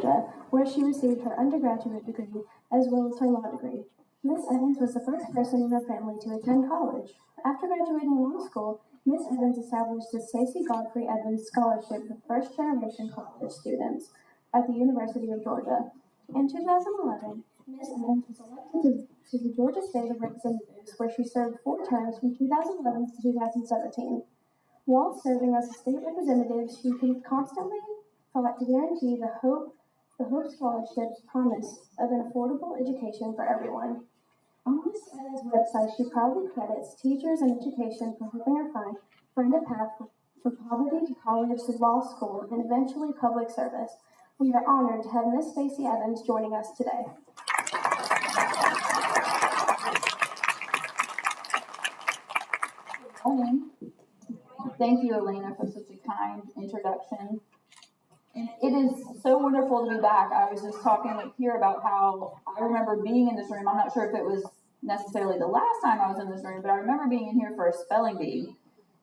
Georgia, where she received her undergraduate degree as well as her law degree. Miss Evans was the first person in her family to attend college. After graduating law school, Miss Evans established the Stacy Evans Scholarship for first-generation college students at the University of Georgia. In 2011, Miss Evans was elected to the Georgia State of Representatives, where she served 4 terms from 2011 to 2017. While serving as a state representative, she constantly fought to guarantee the Hope Scholarship's promise of an affordable education for everyone. On Miss Evans' website, she proudly credits teachers and education for helping her find a path from poverty to college to law school and eventually public service. We are honored to have Miss Stacy Evans joining us today. Good morning. Thank you, Elena, for such a kind introduction. And it is so wonderful to be back. I was just talking up here about how I remember being in this room. I'm not sure if it was necessarily the last time I was in this room, but I remember being in here for a spelling bee.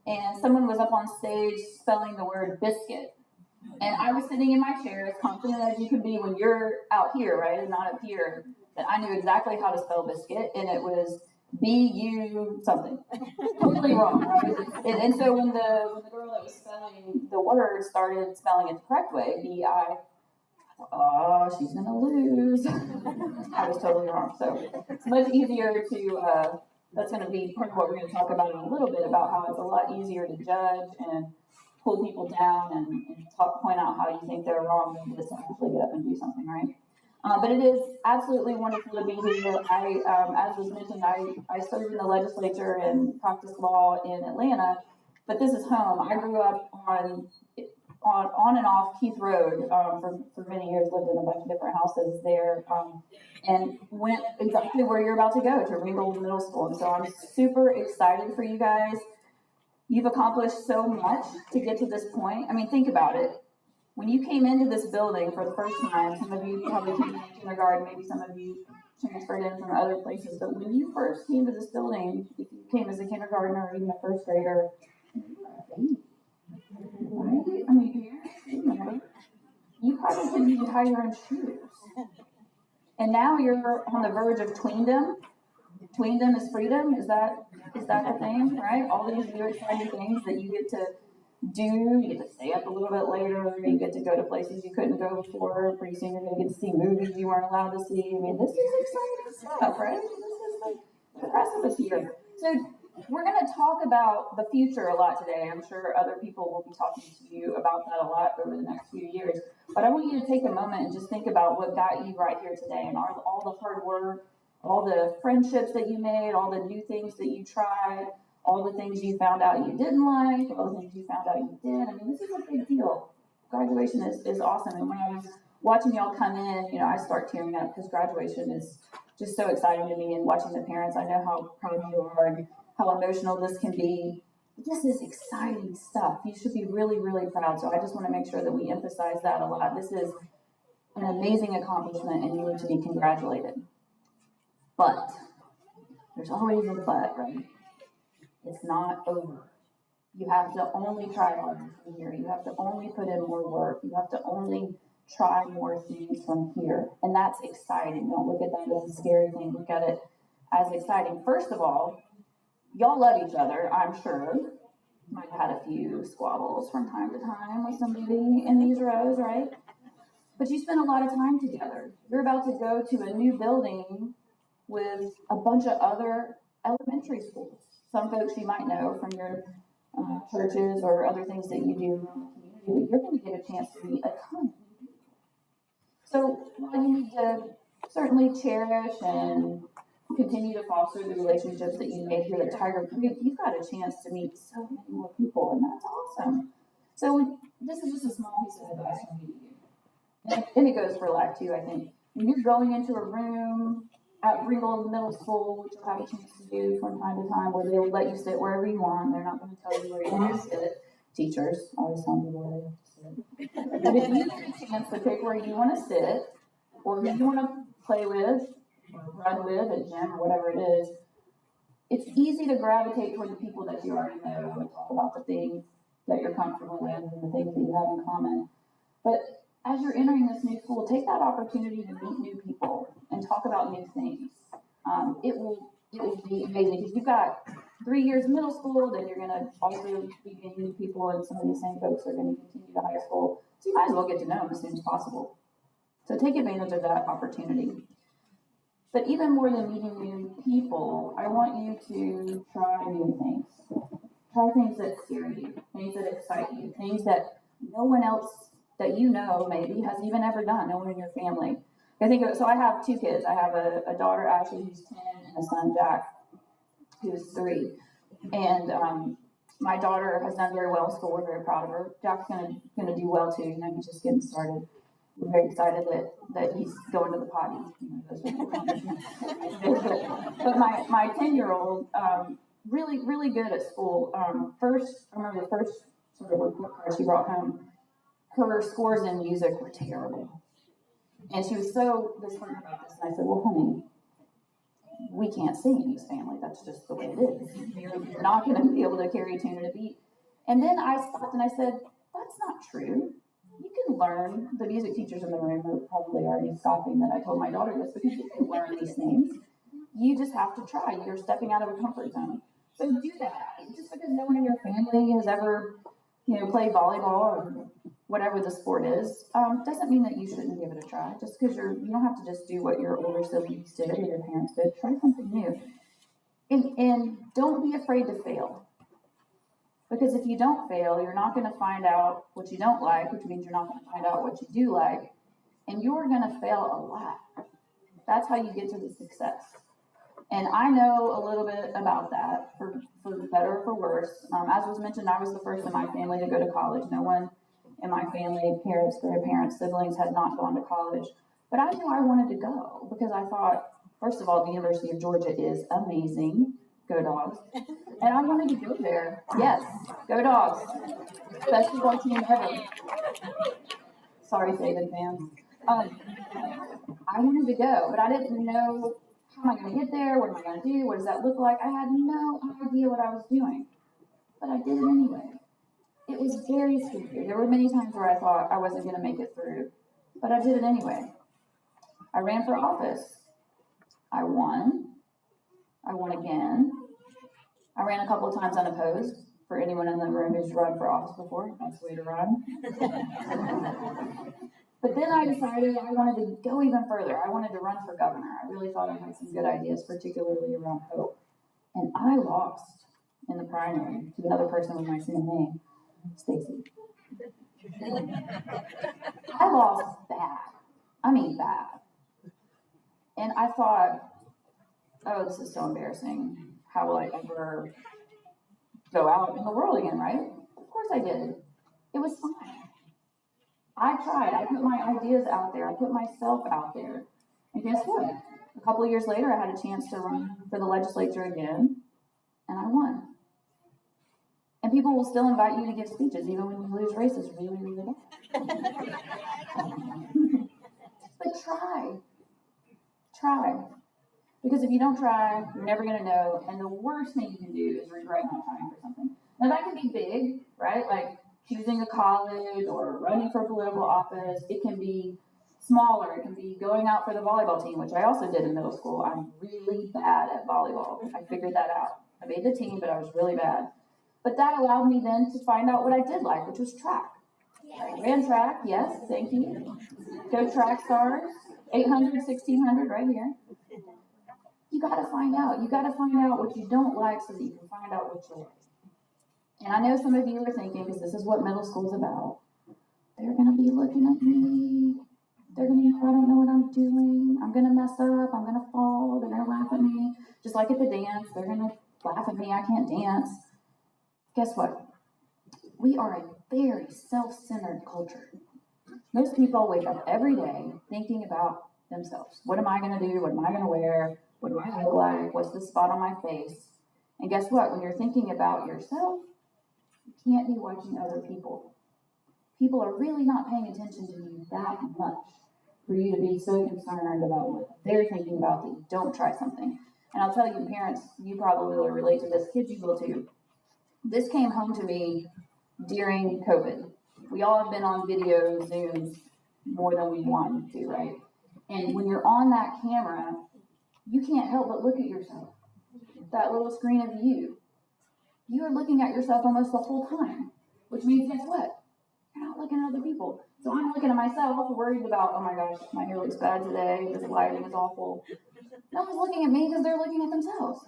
And someone was up on stage spelling the word biscuit. And I was sitting in my chair as confident as you can be when you're out here, right, and not up here, that I knew exactly how to spell biscuit, and it was B-U something. Totally wrong, right? And so when the girl that was spelling the word started spelling it the correct way, B-I, oh, she's going to lose. I was totally wrong. So it's much easier to, that's going to be part of what we're going to talk about in a little bit, about how it's a lot easier to judge and pull people down and point out how you think they're wrong and just actually get up and do something, right? But it is absolutely wonderful to be here. As was mentioned, I served in the legislature and practiced law in Atlanta, but this is home. I grew up on and off Keith Road for many years, lived in a bunch of different houses there, and went exactly where you're about to go, to Ringgold Middle School. And so I'm super excited for you guys. You've accomplished so much to get to this point. I mean, think about it. When you came into this building for the first time, some of you probably came in kindergarten, maybe some of you transferred in from other places, but when you first came to this building, if you came as a kindergartner or even a first grader, you were a baby, right? I mean, parents, you probably couldn't even tie your own shoes. And now you're on the verge of tweendom. Tweendom is freedom. Is that a thing, right? All these new exciting things that you get to do. You get to stay up a little bit later. You get to go to places you couldn't go before. Pretty soon you're going to get to see movies you weren't allowed to see. I mean, this is exciting stuff, right? This is like the precipice here. So we're going to talk about the future a lot today. I'm sure other people will be talking to you about that a lot over the next few years. But I want you to take a moment and just think about what got you right here today, and all the hard work, all the friendships that you made, all the new things that you tried, all the things you found out you didn't like, all the things you found out you did. I mean, this is a big deal. Graduation is awesome. And when I was watching y'all come in, I start tearing up because graduation is just so exciting to me. And watching the parents, I know how proud you are and how emotional this can be. This is exciting stuff. You should be really, really proud. So I just want to make sure that we emphasize that a lot. This is an amazing accomplishment, and you are to be congratulated. But there's always a but, right? It's not over. You have to only try harder from here. You have to only put in more work. You have to only try more things from here. And that's exciting. Don't look at that as a scary thing. Look at it as exciting. First of all, y'all love each other, I'm sure. Might have had a few squabbles from time to time with somebody in these rows, right? But you spend a lot of time together. You're about to go to a new building with a bunch of other elementary schools. Some folks you might know from your churches or other things that you do around the community, but you're going to get a chance to meet a ton. So while you need to certainly cherish and continue to foster the relationships that you made here at Tiger Creek, you've got a chance to meet so many more people, and that's awesome. So this is just a small piece of advice from me to you. And it goes for life too, I think. When you're going into a room at Ringgold Middle School, which you'll have a chance to do from time to time, where they will let you sit wherever you want. They're not going to tell you where you want to sit. Teachers always tell me where they have to sit. But if you get a chance to pick where you want to sit, or who you want to play with, or run with at gym, or whatever it is, it's easy to gravitate toward the people that you already know and talk about the things that you're comfortable with and the things that you have in common. But as you're entering this new school, take that opportunity to meet new people and talk about new things. It will be amazing because you've got 3 years of middle school, then you're going to also be meeting new people, and some of these same folks are going to continue to high school. So you might as well get to know them as soon as possible. So take advantage of that opportunity. But even more than meeting new people, I want you to try new things. Try things that scare you, things that excite you, things that no one else that you know maybe has even ever done, no one in your family. So I have 2 kids. I have a daughter, Ashley, who's 10, and a son, Jack, who's 3. And my daughter has done very well in school. We're very proud of her. Jack's gonna do well too. He's just getting started. We're very excited that he's going to the potty. But my 10-year-old, really good at school. I remember the first sort of report card she brought home. Her scores in music were terrible. And she was so disheartened about this. And I said, well, honey, we can't sing in this family. That's just the way it is. You're not going to be able to carry a tune and a beat. And then I stopped and I said, that's not true. You can learn. The music teachers in the room are probably already scoffing that I told my daughter this, because you can learn these things. You just have to try. You're stepping out of a comfort zone. So do that. Just because no one in your family has ever, played volleyball or whatever the sport is, doesn't mean that you shouldn't give it a try. Just because you don't have to just do what your older siblings did or your parents did. Try something new. And don't be afraid to fail. Because if you don't fail, you're not going to find out what you don't like, which means you're not going to find out what you do like, and you're going to fail a lot. That's how you get to the success. And I know a little bit about that, for better or for worse. As was mentioned, I was the first in my family to go to college. No one in my family, parents, grandparents, siblings, had not gone to college. But I knew I wanted to go because I thought, first of all, the University of Georgia is amazing. Go Dogs. And I wanted to go there. Yes, go Dogs. Best football team ever. Sorry, Saban fans. I wanted to go, but I didn't know, how am I going to get there? What am I going to do? What does that look like? I had no idea what I was doing, but I did it anyway. It was very scary. There were many times where I thought I wasn't going to make it through, but I did it anyway. I ran for office. I won. I won again. I ran a couple of times unopposed. For anyone in the room who's run for office before, that's the way to run. But then I decided I wanted to go even further. I wanted to run for governor. I really thought I had some good ideas, particularly around hope. And I lost in the primary to another person with my same name, Stacy. I lost bad. I mean bad. And I thought, oh, this is so embarrassing. How will I ever go out in the world again, right? Of course I did. It was fine. I tried. I put my ideas out there. I put myself out there. And guess what? A couple of years later, I had a chance to run for the legislature again, and I won. And people will still invite you to give speeches, even when you lose races really, really bad. But try. Try. Because if you don't try, you're never going to know. And the worst thing you can do is regret not trying for something. Now, that can be big, right? Like choosing a college or running for political office. It can be smaller. It can be going out for the volleyball team, which I also did in middle school. I'm really bad at volleyball. I figured that out. I made the team, but I was really bad. But that allowed me then to find out what I did like, which was track. I ran track, yes, thank you. Go track stars, 800, 1600 right here. You got to find out. You got to find out what you don't like so that you can find out what you like. And I know some of you are thinking, because this is what middle school's about, they're going to be looking at me. They're going to know I don't know what I'm doing. I'm going to mess up. I'm going to fall. They're going to laugh at me. Just like at the dance, they're going to laugh at me. I can't dance. Guess what? We are a very self-centered culture. Most people wake up every day thinking about themselves. What am I going to do? What am I going to wear? What do I look like? What's the spot on my face? And guess what? When you're thinking about yourself, you can't be watching other people. People are really not paying attention to you that much for you to be so concerned about what they're thinking about that you don't try something. And I'll tell you, parents, you probably will relate to this. Kids, you will too. This came home to me during COVID. We all have been on video Zooms more than we want to, right? And when you're on that camera, you can't help but look at yourself. That little screen of you. You are looking at yourself almost the whole time, which means, guess what? You're not looking at other people. So I'm looking at myself, worried about, oh my gosh, my hair looks bad today, this lighting is awful. No one's looking at me because they're looking at themselves.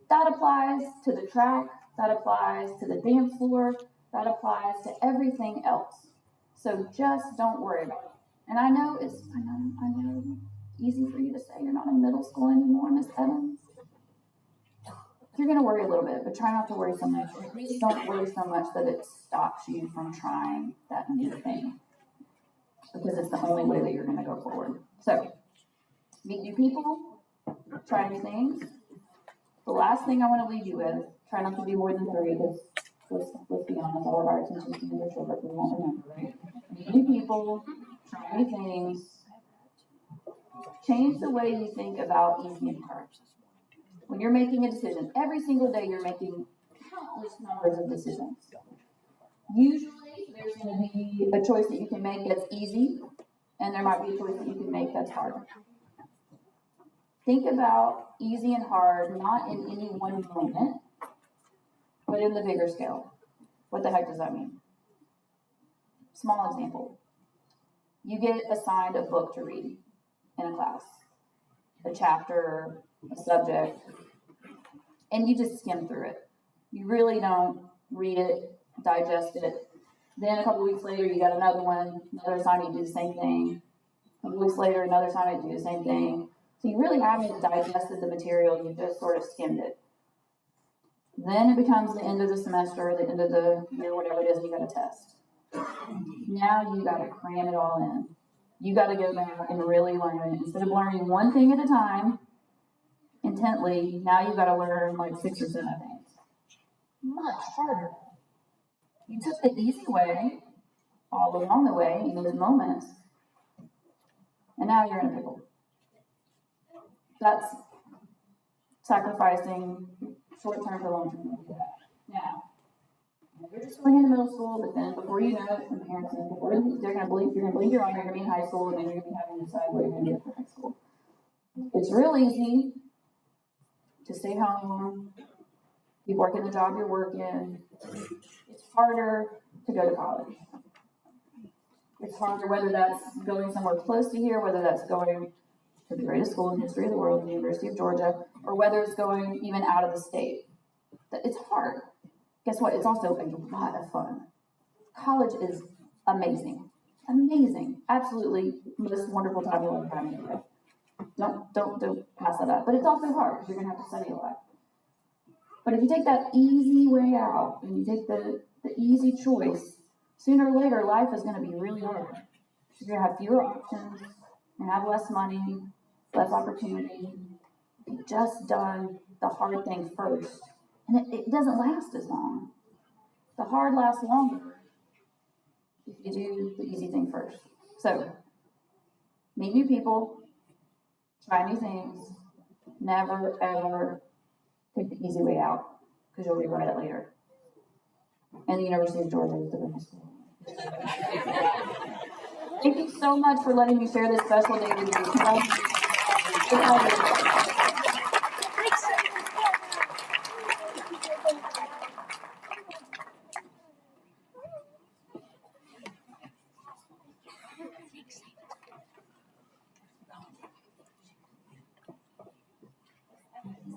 That applies to the track, that applies to the dance floor, that applies to everything else. So just don't worry about it. And I know, easy for you to say you're not in middle school anymore, Miss Evans. You're going to worry a little bit, but try not to worry so much. Or at least don't worry so much that it stops you from trying that new thing. Because it's the only way that you're going to go forward. So, meet new people, try new things. The last thing I want to leave you with, try not to do more than 3, because let's be honest, all of our attention spans are short, we won't remember, right? Meet new people, try new things. Change the way you think about easy and hard. When you're making a decision, every single day you're making countless numbers of decisions. Usually there's going to be a choice that you can make that's easy, and there might be a choice that you can make that's hard. Think about easy and hard, not in any one moment, but in the bigger scale. What the heck does that mean? Small example. You get assigned a book to read in a class, a chapter, a subject, and you just skim through it. You really don't read it, digest it. Then a couple weeks later, you got another one, another assignment, you do the same thing. A couple weeks later, another assignment, you do the same thing. So you really haven't digested the material, you just sort of skimmed it. Then it becomes the end of the semester, the end of the year, whatever it is, you got a test. Now you got to cram it all in. You got to go back and really learn it. Instead of learning one thing at a time, intently, now you've got to learn like 6 or 7 things. Much harder. You took the easy way all along the way in those moments, and now you're in a pickle. That's sacrificing short-term for long-term. Now, you're just going into middle school, but then before you know it, from parents, before they're going to believe you're on, you're going to be in high school, and then you're going to be having to decide what you're going to do for high school. It's real easy to stay home, keep working the job you're working. It's harder to go to college. It's harder, whether that's going somewhere close to here, whether that's going to the greatest school in the history of the world, the University of Georgia, or whether it's going even out of the state. It's hard. Guess what? It's also a lot of fun. College is amazing. Amazing. Absolutely most wonderful time you'll ever have in your life. Don't pass that up. But it's also hard because you're going to have to study a lot. But if you take that easy way out and you take the easy choice, sooner or later life is going to be really hard. You're going to have fewer options, you're going to have less money, less opportunity. You've just done the hard thing first. And it doesn't last as long. The hard lasts longer if you do the easy thing first. So, meet new people, try new things, never ever take the easy way out, because you'll regret it later. And the University of Georgia is the best school. Thank you so much for letting me share this special day with you.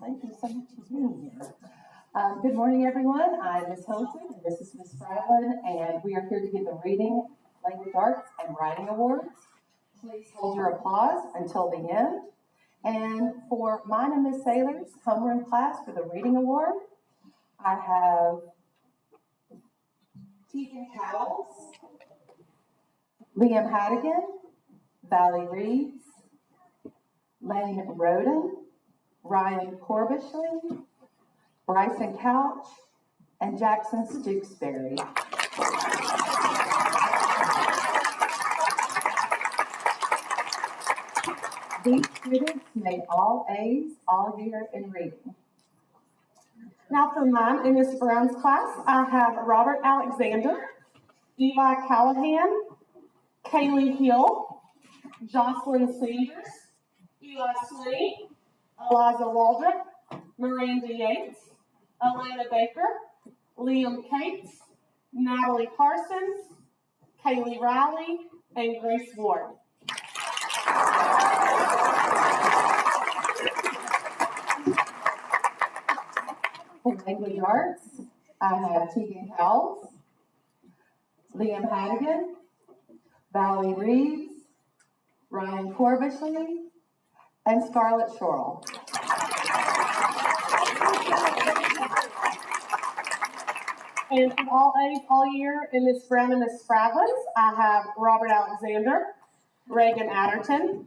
Thank you so much for being here. Good morning, everyone. I'm Ms. Helton, and this is Ms. Spradlin, and we are here to give the Reading, Language Arts, and Writing Awards. Please hold your applause until the end. And for mine and Ms. Saylor's homeroom class for the Reading Award, I have Tegan Cowles, Liam Hadigan, Valley Reeves, Lane Roden, Ryan Corbishley, Bryson Couch, and Jackson Stooksbury. These students made all A's all year in reading. Now for mine in Miss Brown's class, I have Robert Alexander, Eli Callahan, Kaylee Hill, Jocelyn Sanders, Eli Slee, Eliza Waldrop, Miranda Yates, Elena Baker, Liam Cates, Natalie Parsons, Kaylee Riley, and Grace Ward. For language arts, I have Tegan Cowles, Liam Hannigan, Valerie Reeves, Ryan Corbishley, and Scarlett Shorrell. And from all A's all year in Miss Brown and Miss Spradlin's, I have Robert Alexander, Reagan Adderton,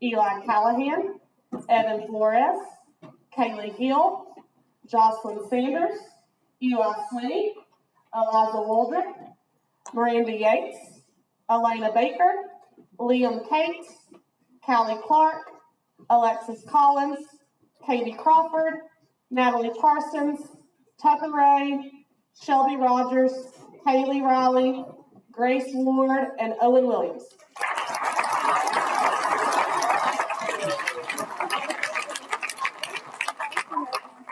Eli Callahan, Evan Flores, Kaylee Hill, Jocelyn Sanders, Eli Swinney, Eliza Waldrop, Miranda Yates, Elena Baker, Liam Cates, Callie Clark, Alexis Collins, Katie Crawford, Natalie Parsons, Tucker Ray, Shelby Rogers, Haley Riley, Grace Ward, and Owen Williams.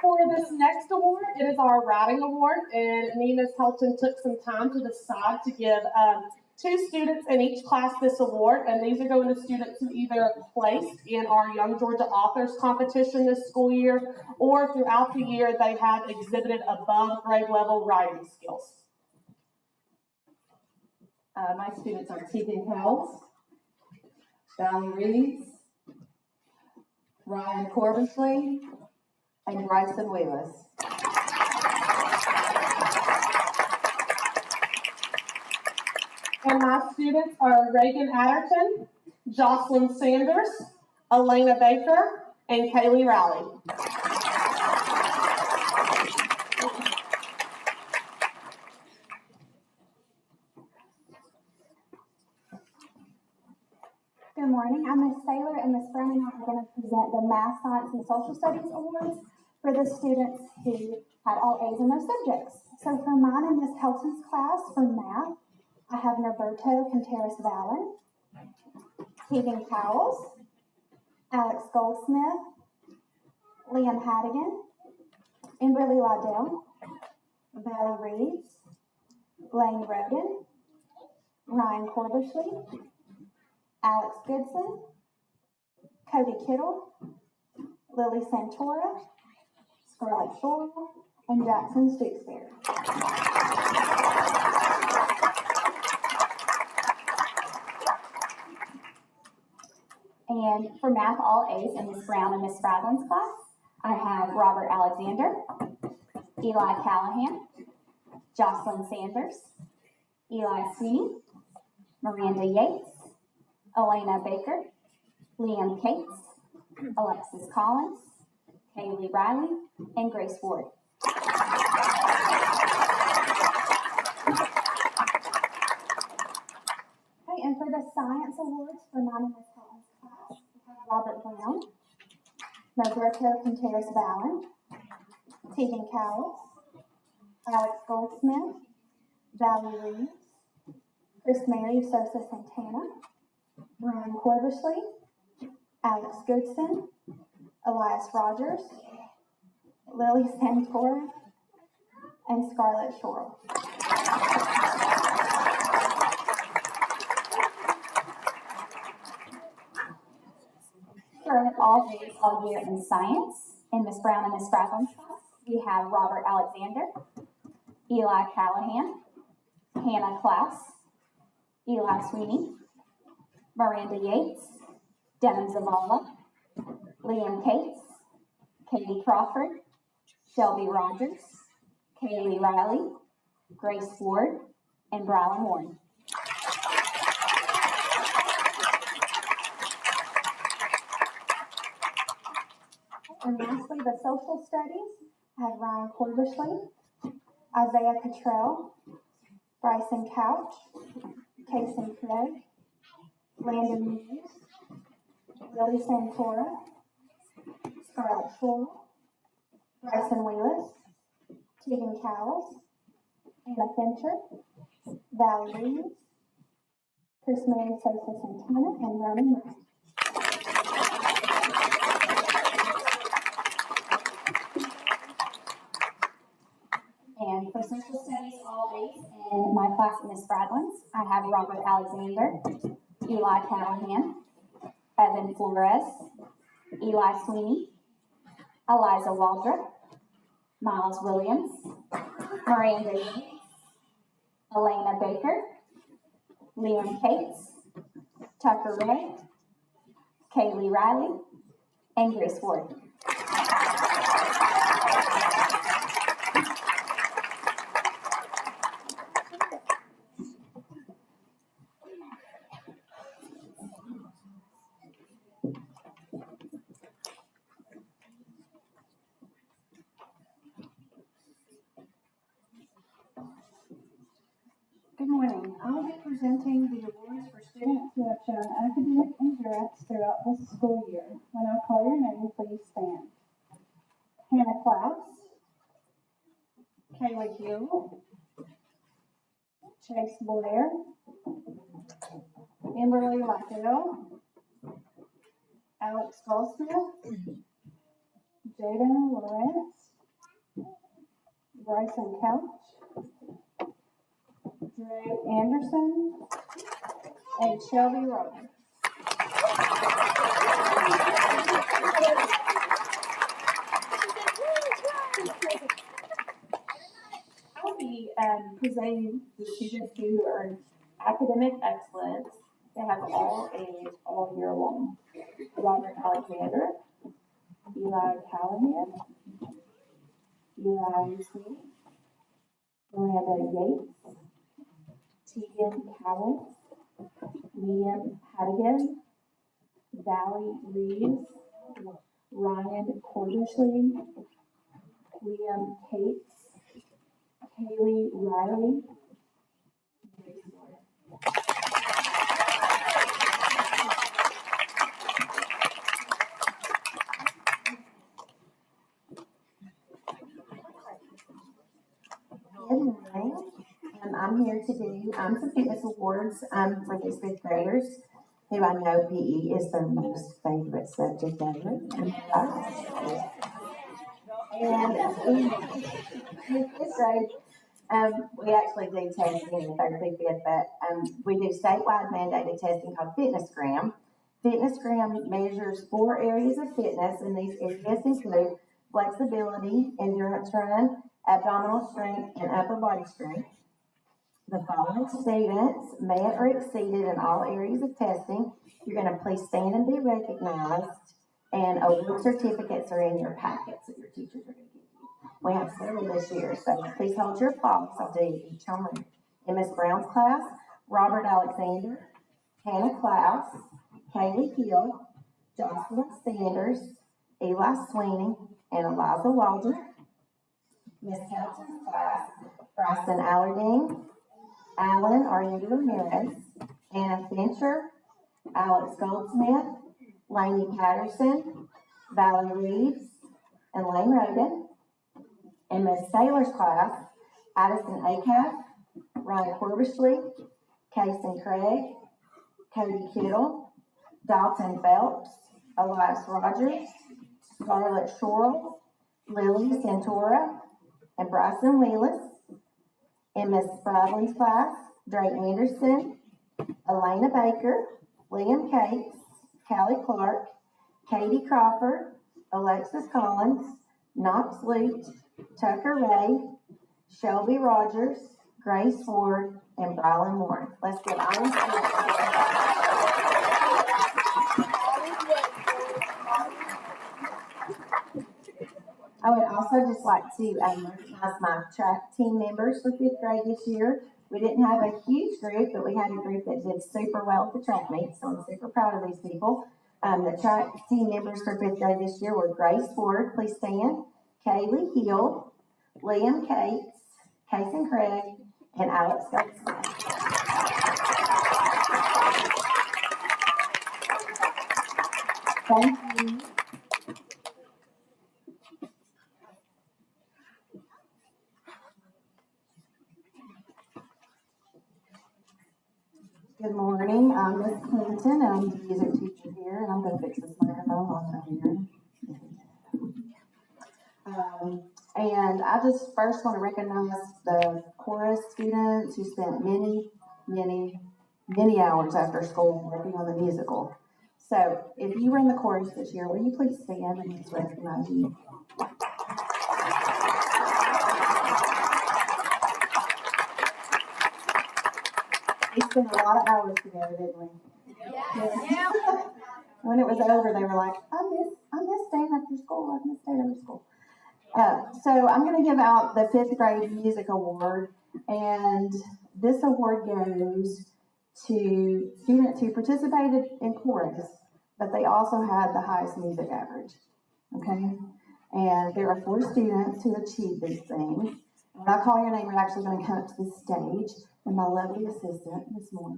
For this next award, it is our writing award, and me and Ms. Helton took some time to decide to give 2 students in each class this award, and these are going to students who either placed in our Young Georgia Authors competition this school year, or throughout the year they have exhibited above grade level writing skills. My students are Tegan Cowles, Valerie Reeves, Ryan Corbishley, and Bryson Wheelis. And my students are Reagan Adderton, Jocelyn Sanders, Elena Baker, and Kaylee Riley. Good morning, I'm Miss Saylor, and Miss Brown and I are going to present the Math, Science, and Social Studies Awards for the students who had all A's in those subjects. So for mine and Miss Helton's class for math, I have Norberto Contreras Vallon, Tegan Cowles, Alex Goldsmith, Liam Haddigan, Amberly Liddell, Valerie Reeves, Lane Roden, Ryan Corbishley, Alex Goodson, Cody Kittle, Lily Santora, Scarlett Shorrell, and Jackson Stooksbury. And for math, all A's in Miss Brown and Miss Spradlin's class, I have Robert Alexander, Eli Callahan, Jocelyn Sanders, Eli Sweeney, Miranda Yates, Elena Baker, Liam Cates, Alexis Collins, Kaylee Riley, and Grace Ward. Okay, and for the science awards for mine and Miss Helton's class, we have Robert Brown, Norberto Contreras Vallon, Tegan Cowles, Alex Goldsmith, Valerie Reeves, Chris Mary Sosa Santana, Ryan Corbishley, Alex Goodson, Elias Rogers, Lily Santora, and Scarlett Shorrell. For all A's all year in science, in Miss Brown and Miss Spradlin's class, we have Robert Alexander, Eli Callahan, Hannah Class, Eli Sweeney, Miranda Yates, Devin Zavala, Liam Cates, Katie Crawford, Shelby Rogers, Kaylee Riley, Grace Ward, and Brylan Warren. And lastly, the social studies, I have Ryan Corbishley, Isaiah Cottrell, Bryson Couch, Kason Craig, Landon Muse, Lily Santora, Scarlett Shorrell, Bryson Wheelis, Tegan Cowles, Anna Fincher, Valerie Reeves, Chris Mary Sosa Santana, and Ronan Murray. And for social studies all A's in my class in Miss Spradlin's, I have Robert Alexander, Eli Callahan, Evan Flores, Eli Sweeney, Eliza Waldrop, Miles Williams, Miranda Yates, Elena Baker, Liam Cates, Tucker Ray, Kaylee Riley, and Grace Ward. Good morning. I will be presenting the awards for students who have shown academic endurance throughout this school year. When I call your name, please stand. Hannah Claus, Kayla Hill, Chase Blair, Kimberly Lachdale, Alex Goldsmith, Jaden Lawrence, Bryson Couch, Dre Anderson, and Shelby Rogers. I will be presenting the students who earned academic excellence. They have all A's all year long. Robert Alexander, Eli Callahan, Eli Sweeney, Miranda Yates, Tegan Cowles, Liam Hadigan, Valley Reeves, Ryan Cordersley, Liam Cates, Kaylee Riley, Good morning. I'm here to do some fitness awards for these fifth graders who I know PE is their most favorite subject ever. And in fifth grade, we actually do testing in the third through fifth, but we do statewide mandated testing called FitnessGram. FitnessGram measures 4 areas of fitness, and these areas include flexibility, endurance run, abdominal strength, and upper body strength. The following students met or exceeded in all areas of testing. You're going to please stand and be recognized, and award certificates are in your packets that your teachers are going to give you. We have several this year, so please hold your applause. I'll do each on read. In Miss Brown's class, Robert Alexander, Hannah Claus, Kaylee Hill, Jocelyn Sanders, Eli Sweeney, and Eliza Waldrop. Miss Helton's class, Bryson Allerding, Alan Arienda Ramirez, Anna Fincher, Alex Goldsmith, Lainey Patterson, Valerie Reeves, and Lane Roden. And Miss Saylor's class, Addison Acaf, Ryan Corvishley, Kason Craig, Cody Kittle, Dalton Phelps, Elias Rogers, Scarlett Shorrell, Lily Santora, and Bryson Wheelis. In Miss Spradlin's class, Dre Anderson, Elena Baker, Liam Cates, Callie Clark, Katie Crawford, Alexis Collins, Knox Lute, Tucker Ray, Shelby Rogers, Grace Ward, and Brylan Moore. Let's give honest. I would also just like to recognize my track team members for fifth grade this year. We didn't have a huge group, but we had a group that did super well at the track meet, so I'm super proud of these people. The track team members for fifth grade this year were Grace Ward, please stand, Kaylee Hill, Liam Cates, Kason Craig, and Alex Goldsmith. Thank you. Good morning. Atherton. I'm the music teacher here, and I'm going to fix this microphone while I'm here. And I just first want to recognize the chorus students who spent many hours after school working on the musical. So if you were in the chorus this year, will you please stand and let's recognize you? We spent a lot of hours together, didn't we? Yeah. When it was over, they were like, I miss staying after school. I miss staying after school. So I'm going to give out the 5th grade music award, and this award goes to students who participated in chorus, but they also had the highest music average. Okay? And there are 4 students who achieved these things. When I call your name, you're actually going to come up to the stage, and my lovely assistant, Miss Moore,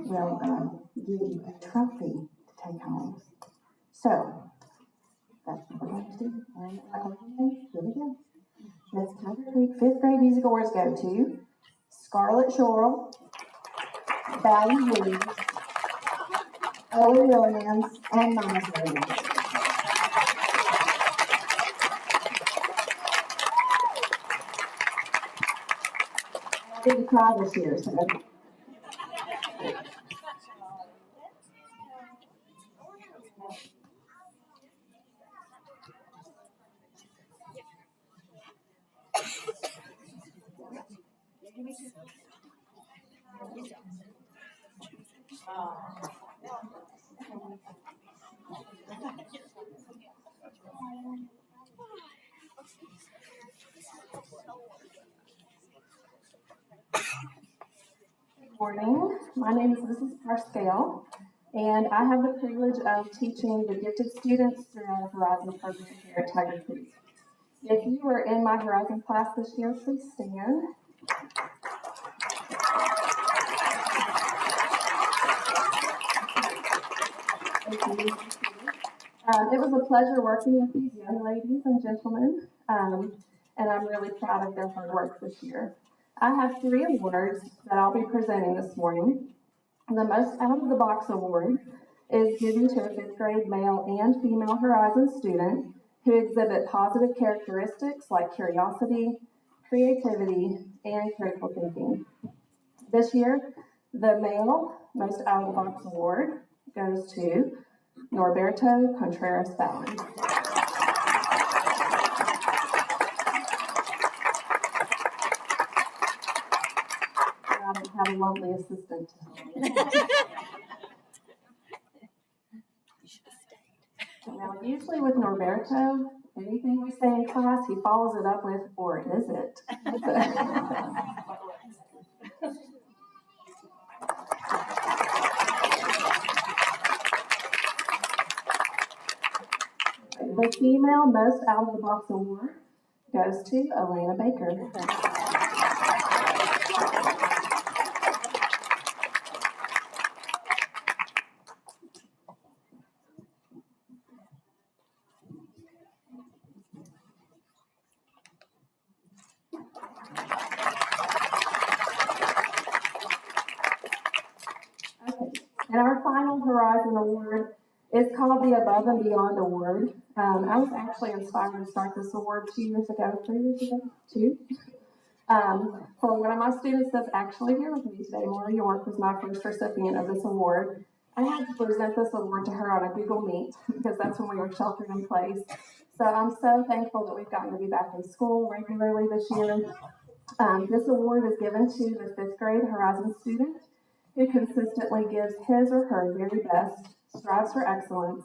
will give you a trophy to take home. So, that's what we're going to do. And I call your name. Here we go. Miss Tiger Creek 5th grade music awards go to Scarlett Shorrell, Valley Williams, Owen Williams, and Mama Williams. I didn't cry this year, so. Good morning. My name is Mrs. Parscale, and I have the privilege of teaching the gifted students through our Horizon program here at Tiger Creek. If you were in my Horizon class this year, please stand. It was a pleasure working with these young ladies and gentlemen, and I'm really proud of their hard work this year. I have 3 awards that I'll be presenting this morning. The Most Out of the Box award is given to a 5th grade male and female Horizon student who exhibit positive characteristics like curiosity, creativity, and critical thinking. This year, the male Most Out of the Box award goes to Norberto Contreras Fallon. I don't have a lovely assistant. Now, usually with Norberto, anything we say in class, he follows it up with, or is it? The female Most Out of the Box award goes to Elena Baker. Okay, and our final Horizon award is called the Above and Beyond Award. I was actually inspired to start this award 2 years ago, 3 years ago, 2. For one of my students that's actually here with me today, Maura York, was my first recipient of this award. I had to present this award to her on a Google Meet because that's when we were sheltered in place. So I'm so thankful that we've gotten to be back in school regularly this year. This award is given to the 5th grade Horizon student who consistently gives his or her very best, strives for excellence,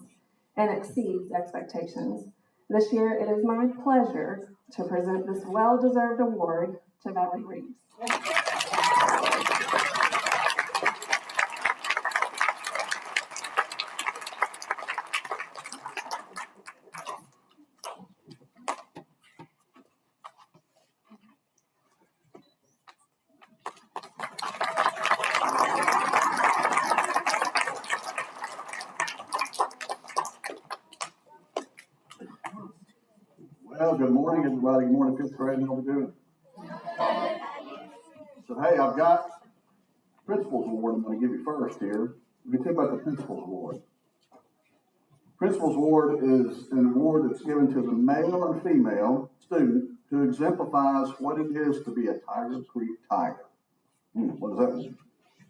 and exceeds expectations. This year, it is my pleasure to present this well-deserved award to Valley Reeves. Well, good morning, everybody. Good morning, 5th grade. How we doing? So, hey, I've got Principal's Award I'm going to give you first here. Let me tell you about the Principal's Award. Principal's Award is an award that's given to the male and female student who exemplifies what it is to be a Tiger Creek Tiger. What does that mean?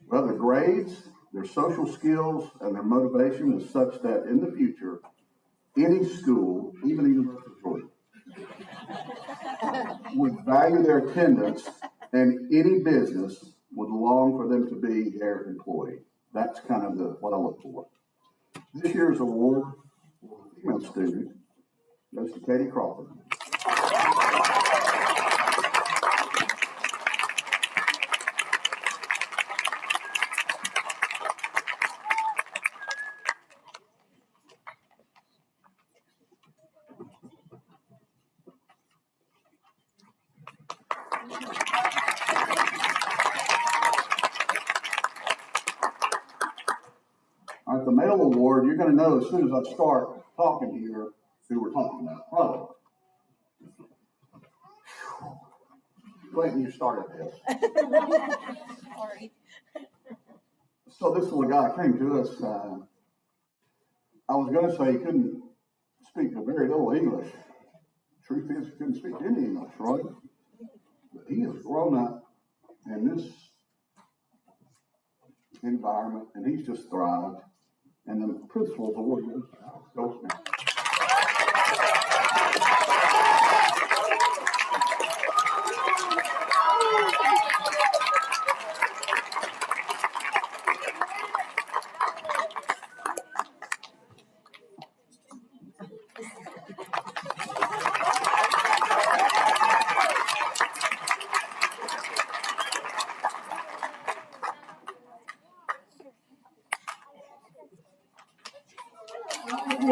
Well, their grades, their social skills, and their motivation is such that in the future, any school, even the University of Georgia, would value their attendance, and any business would long for them to be their employee. That's kind of what I look for. This year's award for the female student goes to Katie Crawford. All right, the male award, you're going to know as soon as I start talking here who we're talking about. Probably. Clayton, you started this. Sorry. So this little guy came to us. I was going to say he couldn't speak a very little English. Truth is, he couldn't speak any English, right? But he has grown up in this environment, and he's just thrived. And the Principal's Award goes to him. I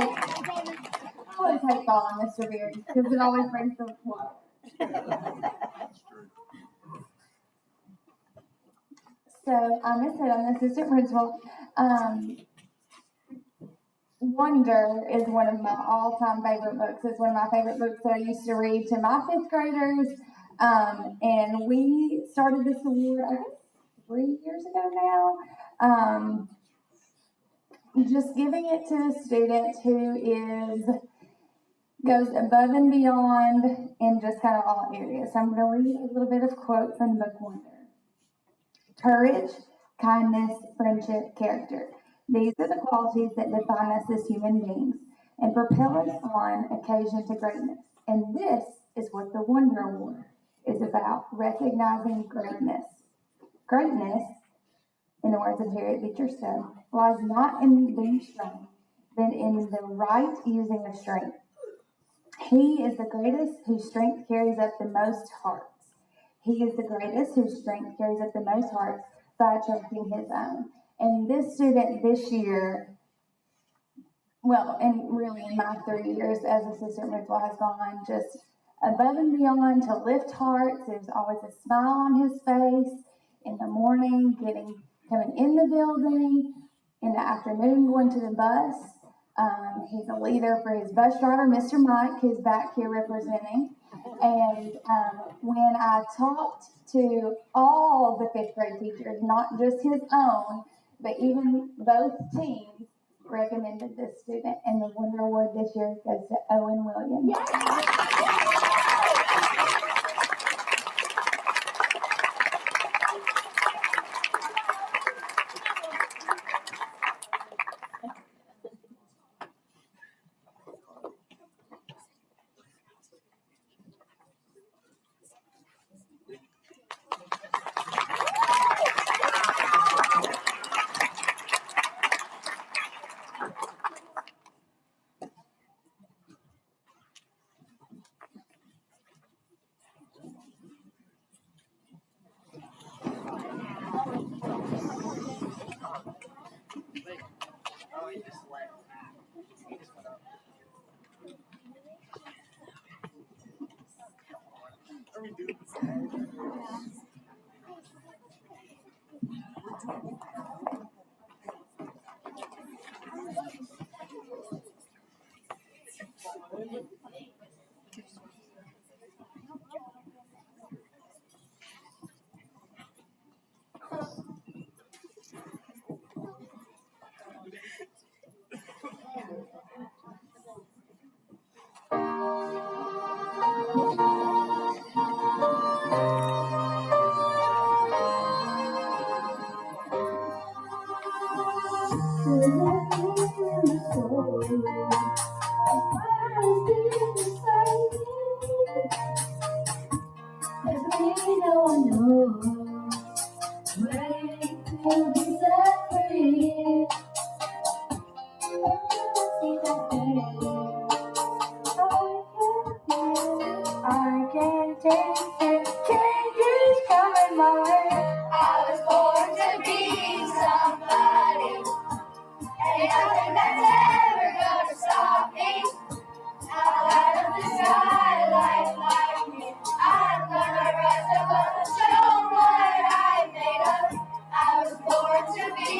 always hate calling Mr. Beard because it always brings the water. So, I said, I'm the assistant principal. Wonder is one of my all-time favorite books. It's one of my favorite books that I used to read to my fifth graders. And we started this award, I guess, 3 years ago now. Just giving it to a student who goes above and beyond in just kind of all areas. So I'm going to read a little bit of quote from the book Wonder. Courage, kindness, friendship, character. These are the qualities that define us as human beings and propel us on occasion to greatness. And this is what the Wonder Award is about, recognizing greatness. Greatness, in the words of Harriet Beecher Stowe, lies not in being strong, but in the right using of strength. He is the greatest whose strength carries up the most hearts. He is the greatest whose strength carries up the most hearts by attracting his own. And this student this year, well, and really in my 3 years as assistant principal, has gone just above and beyond to lift hearts. There's always a smile on his face in the morning, coming in the building, in the afternoon going to the bus. He's a leader for his bus driver, Mr. Mike, who's back here representing. And when I talked to all the fifth grade teachers, not just his own, but even both teams, recommended this student. And the Wonder Award this year goes to Owen Williams. I can taste it, change is coming my way. I was born to be somebody, and nothing that's ever gonna stop me. Out of the sky like lightning, I'm gonna rise above and show what I'm made of. I was born to be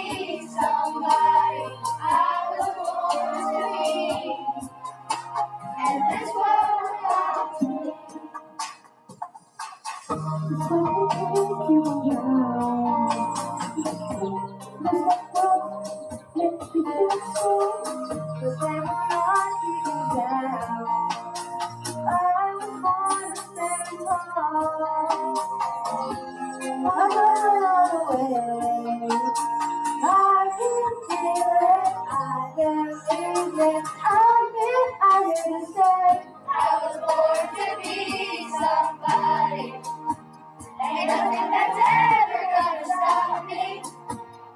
somebody, I was born to be, and this world belongs to me. This world will take you around. This world makes you feel so, but they will not keep you down. I was born to stand tall. I'm gonna run away. I can feel it. I can feel it. I'm here to stay. I was born to be somebody. Ain't nothing that's ever gonna stop me.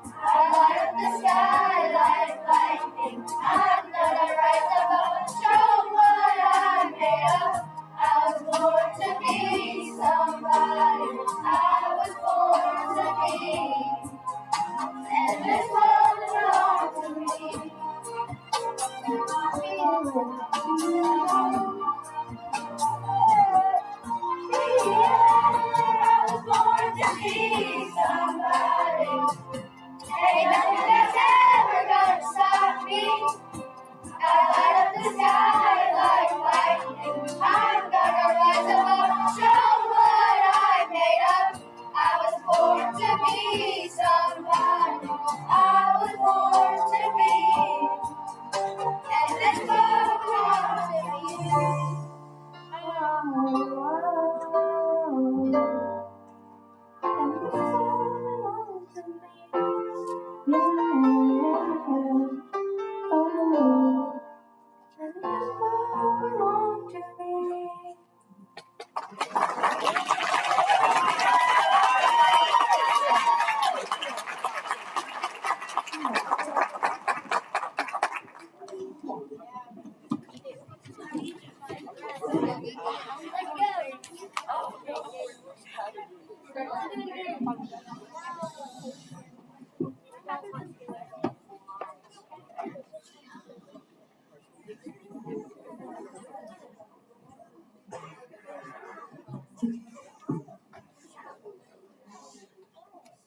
I light up the sky like lightning. I'm gonna rise above and show what I'm made of. I was born to be somebody. I was born to be, and this world belongs to me. I was born to be somebody. Ain't nothing that's ever gonna stop me. I light up the sky like lightning. I'm gonna rise above and show what I'm made of. I was born to be somebody. I was born to be, and this world belongs to me. And this world belongs to me. Oh, and this world belongs to me.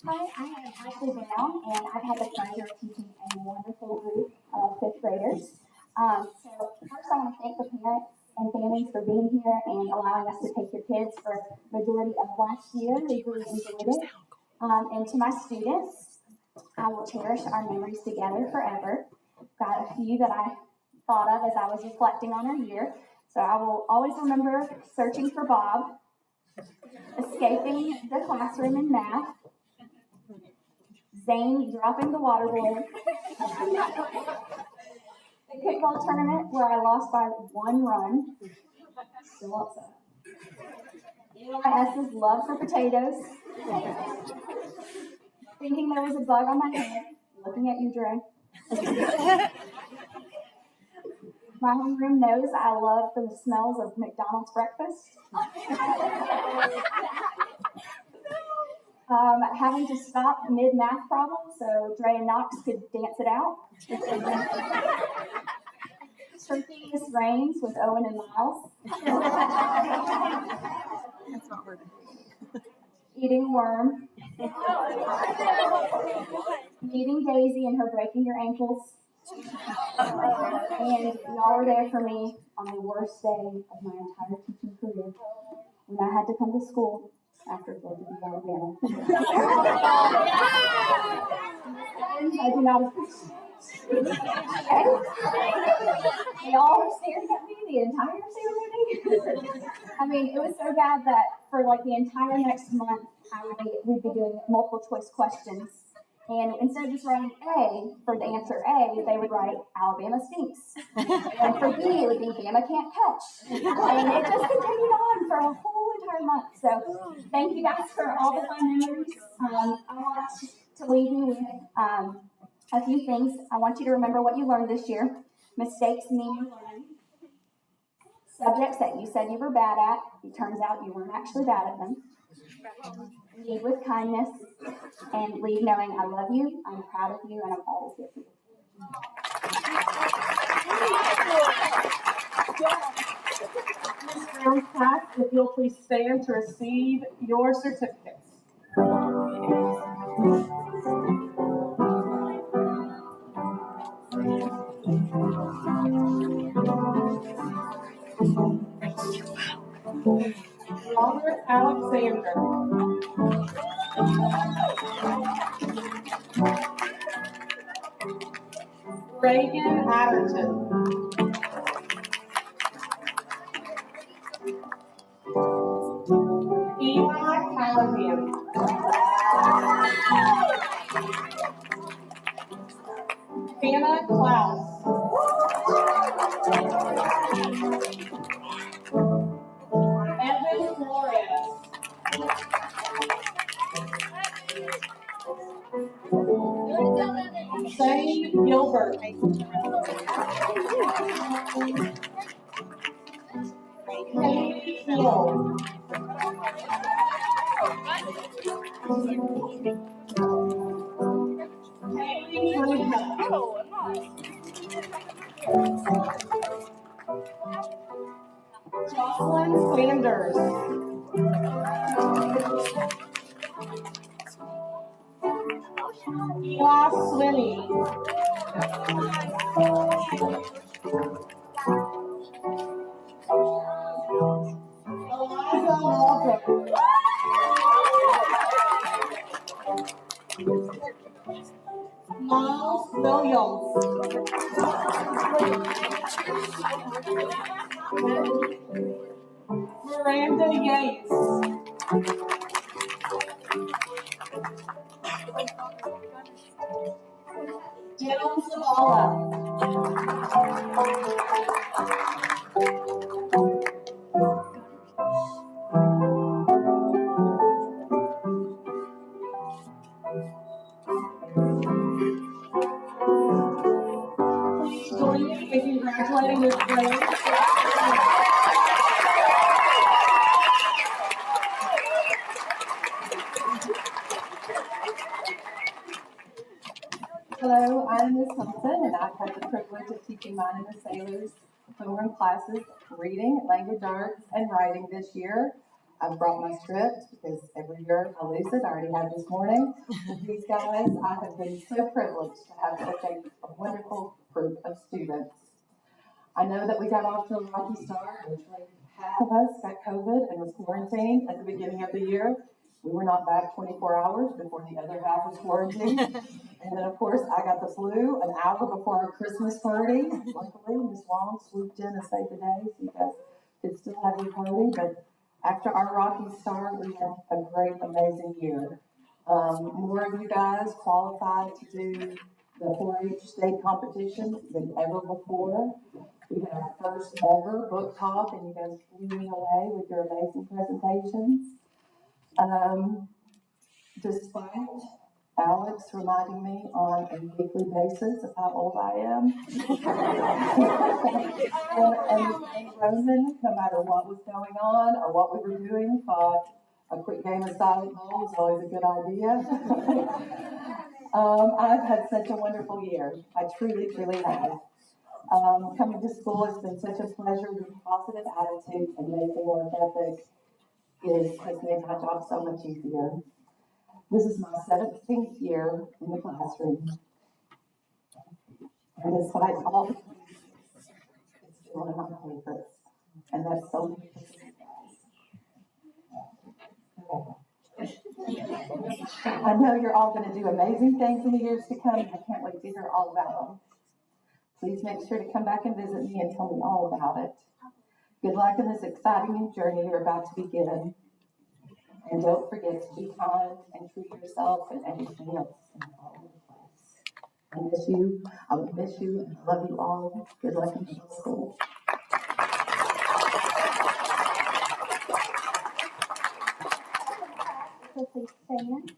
Hi, I am Ashley Brown, and I've had the pleasure of teaching a wonderful group of fifth graders. So first I want to thank the parents and families for being here and allowing us to take your kids for the majority of last year. We really enjoyed it. And to my students, I will cherish our memories together forever. Got a few that I thought of as I was reflecting on our year. So I will always remember searching for Bob, escaping the classroom in math, Zane dropping the water balloon, the kickball tournament where I lost by 1 run, still upset. Eli's love for potatoes, thinking there was a bug on my head, looking at you, Dre. My homeroom knows I love the smells of McDonald's breakfast. Having to stop mid-math problem so Dre and Knox could dance it out. Turkey rains with Owen and Miles. That's not working. Eating worm. Meeting Daisy and her breaking your ankles. And y'all were there for me on the worst day of my entire teaching career when I had to come to school after Georgia beat Alabama. I do not appreciate. Okay? They all were staring at me the entire ceremony. I mean, it was so bad that for like the entire next month, we'd be doing multiple choice questions. And instead of just writing A for the answer A, they would write Alabama stinks. And for B, it would be Bama can't catch. And it just continued on for a whole entire month. So thank you guys for all the fun memories. I want to leave you with a few things. I want you to remember what you learned this year. Mistakes mean you're learning. Subjects that you said you were bad at, it turns out you weren't actually bad at them. Lead with kindness, and leave knowing I love you, I'm proud of you, and I'm always here for you. Ms. Brown's class, if you'll please stand to receive your certificates. Robert Alexander. Reagan Atherton. Eli Callahan. Hannah Klaus. Evan Flores. Shane Gilbert. Haley Hill. Haley Honeycutt. Jocelyn Sanders. Eli Swinney. Eliza Waldron. Miles Williams. Miranda Yates. Dylan Zavala. Please join me in congratulating your friends. Hello, I'm Ms. Helton, and I've had the privilege of teaching mine and the Saylor's homeroom classes, reading, language arts, and writing this year. I've brought my script because every year I lose it. I already had this morning. With these guys, I have been so privileged to have such a wonderful group of students. I know that we got off to a rocky start. Literally half of us got COVID and was quarantined at the beginning of the year. We were not back 24 hours before the other half was quarantined. And then, of course, I got the flu an hour before our Christmas party. Luckily, Ms. Wong swooped in and saved the day, so you guys could still have your party. But after our rocky start, we had a great, amazing year. More of you guys qualified to do the 4-H state competition than ever before. We had our first ever book talk, and you guys blew me away with your amazing presentations. Despite Alex reminding me on a weekly basis of how old I am. and Rosen, no matter what was going on or what we were doing, thought a quick game of silent ball was always a good idea. I've had such a wonderful year. I truly, truly have. Coming to school has been such a pleasure. Your positive attitude and amazing work ethic has made my job so much easier. This is my 17th year in the classroom. And despite all the things, it's still one of my favorites. And that's so many I know you're all going to do amazing things in the years to come. I can't wait to hear all about them. Please make sure to come back and visit me and tell me all about it. Good luck in this exciting new journey you're about to begin. And don't forget to be kind and treat yourself and everything else in all of the class. I miss you. I will miss you. And I love you all. Good luck in middle school. So please stand.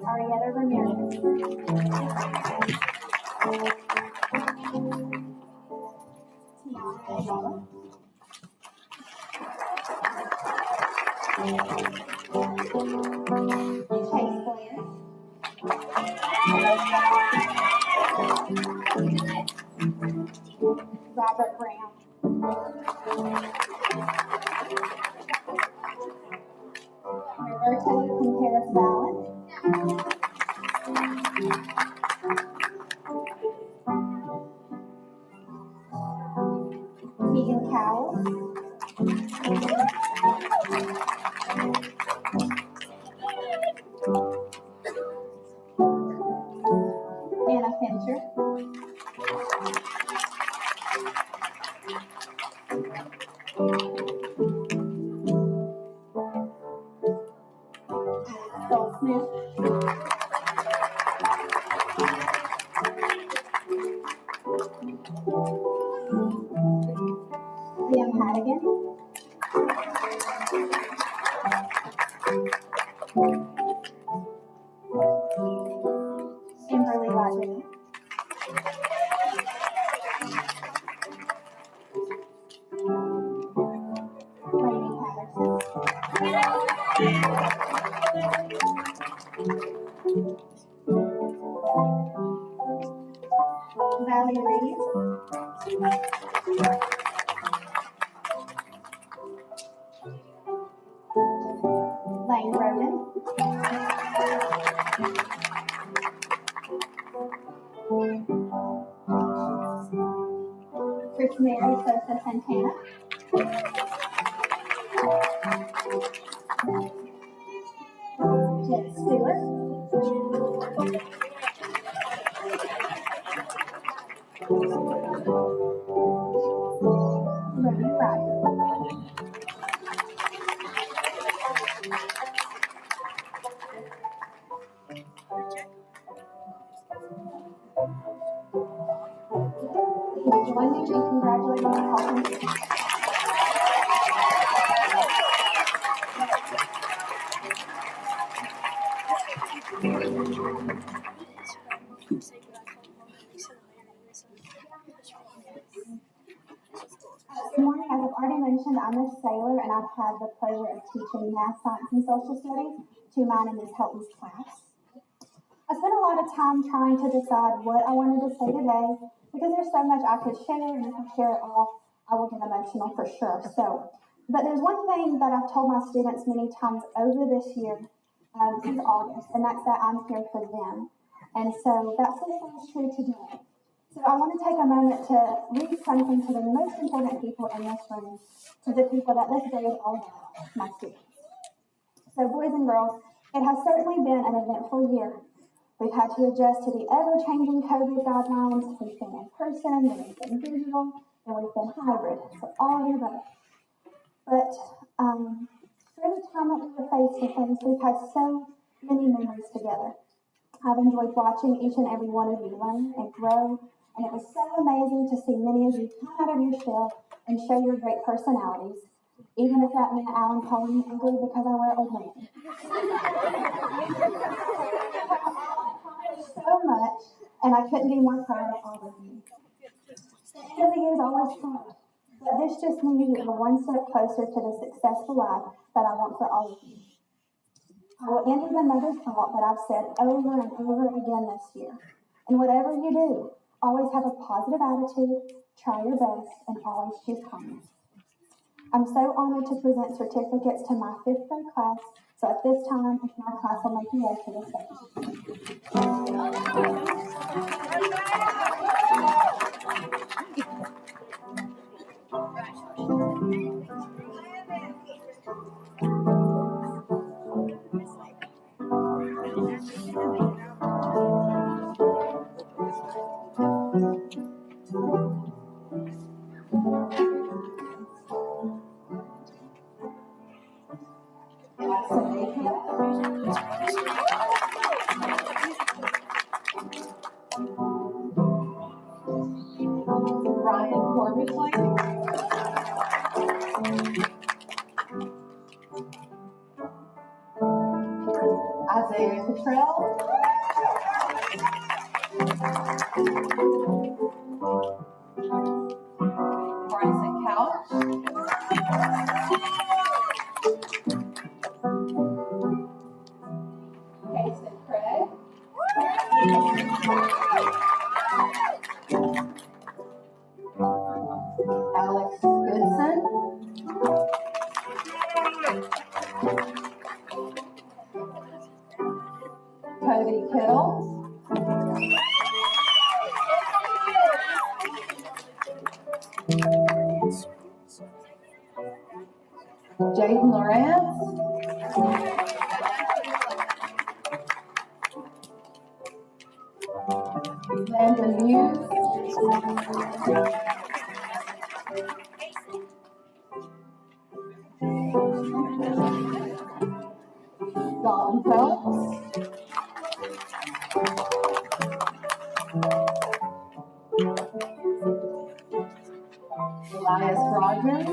Arietta Ramirez. Chase Blair. Robert Brown. Roberto Contreras Valley. Keegan Cowell. Anna Fincher. Alex Smith. Liam Hannigan. Kimberly Lodgett. Lady Patterson. Valley Reed. Lane Roden. Chris Mary Sosa Santana. Jet Stewart. Remy Ryder. Please join me in congratulating Helton. Good morning. As I've already mentioned, I'm Miss Saylor, and I've had the pleasure of teaching math, science, and social studies to mine and Miss Helton's class. I spent a lot of time trying to decide what I wanted to say today because there's so much I could share, and if I share it all, I will get emotional for sure. But there's one thing that I've told my students many times over this year since August, and that's that I'm here for them. And so that's what is true today. So I want to take a moment to read something to the most important people in this room, to the people that this day is all about, my students. So boys and girls, it has certainly been an eventful year. We've had to adjust to the ever-changing COVID guidelines. We've been in person, then we've been digital, and we've been hybrid, so all of the above. But through the time that we were face to face, we've had so many memories together. I've enjoyed watching each and every one of you learn and grow, and it was so amazing to see many of you come out of your shell and show your great personalities, even if that meant Alan calling me ugly because I wear old man. So much, and I couldn't be more proud of all of you. The end of the year is always hard, but this just means we're one step closer to the successful life that I want for all of you. I will end with another thought that I've said over and over again this year. And whatever you do, always have a positive attitude, try your best, and always choose kindness. I'm so honored to present certificates to my 5th grade class, so at this time, if my class will make your way to the stage. Ryan Corbett, please. Isaiah Cottrell. Bryson Couch. Casey Craig. Alex Goodson. Cody Kittle. Jaden Lawrence. Landon Hughes. Dalton Phelps. Elias Rogers.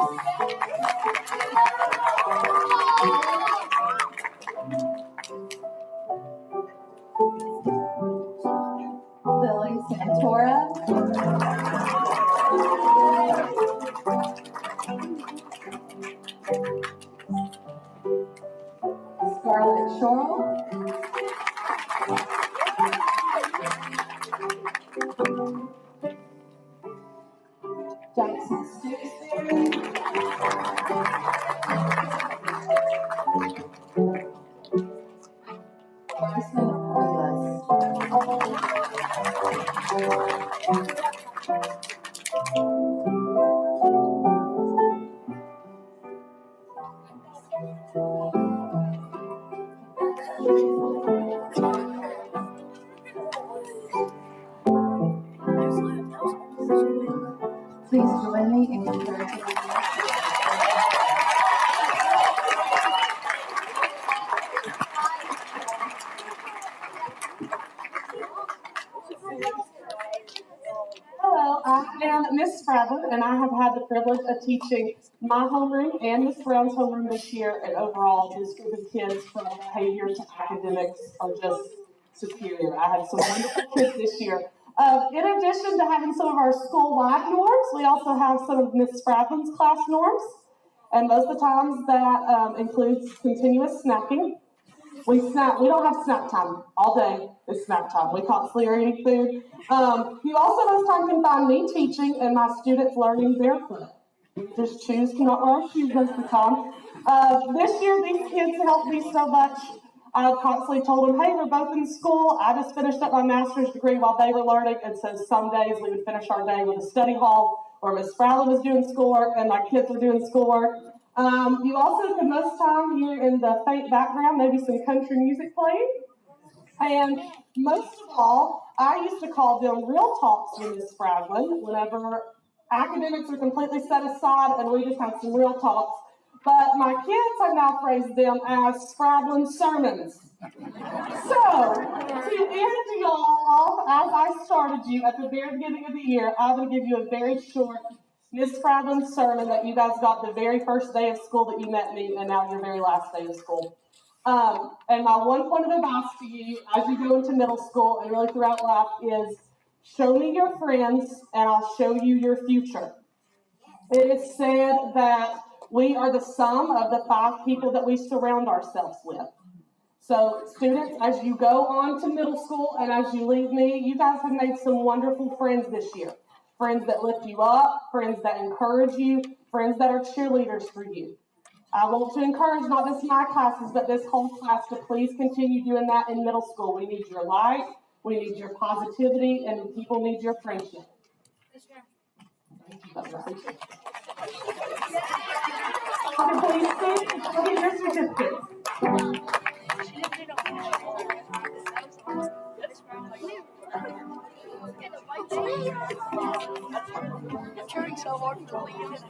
Billy Santora. Scarlett Shorrell. Jackson Stewart. Bryson Rivas. Please join me in encouraging. Hello, I am Miss Spradlin, and I have had the privilege of teaching my homeroom and Miss Brown's homeroom this year. And overall, this group of kids, from behavior to academics, are just superior. I had some wonderful kids this year. In addition to having some of our school-wide norms, we also have some of Miss Spradlin's class norms, and most of the times that includes continuous snacking. We don't have snack time all day. It's snack time. We constantly are eating food. You also most times can find me teaching and my students learning barefoot. We just choose to not wear our shoes most of the time. This year, these kids helped me so much. I constantly told them, hey, we're both in school. I just finished up my master's degree while they were learning, and so some days we would finish our day with a study hall where Miss Spradlin was doing schoolwork and my kids were doing schoolwork. You also could most time hear in the faint background maybe some country music playing. And most of all, I used to call them real talks with Miss Spradlin whenever academics are completely set aside and we just have some real talks. But my kids have now phrased them as Spradlin sermons. So, to end y'all off as I started you at the very beginning of the year, I'm going to give you a very short Miss Spradlin sermon that you guys got the very first day of school that you met me, and now your very last day of school. And my one point of advice to you as you go into middle school and really throughout life is show me your friends and I'll show you your future. It is said that we are the sum of the 5 people that we surround ourselves with. So students, as you go on to middle school and as you leave me, you guys have made some wonderful friends this year. Friends that lift you up, friends that encourage you, friends that are cheerleaders for you. I want to encourage not just my classes, but this whole class to please continue doing that in middle school. We need your light, we need your positivity, and people need your friendship. Please stand, your certificates. I'm trying so hard to believe it.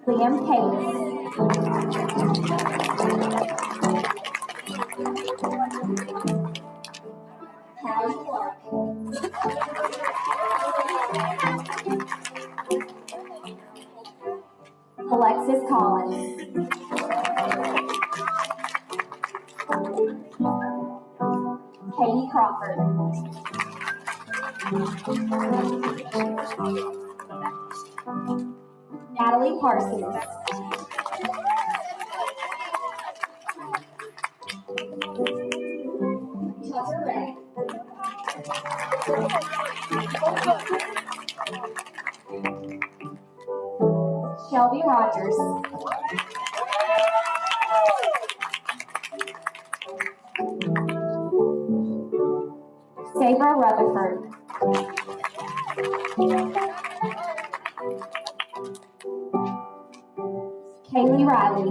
Liam Cates. Callie Clark. Alexis Collins. Katie Crawford. Natalie Parsons. Tucker Ray. Shelby Rogers. Saber Rutherford. Kaylee Riley.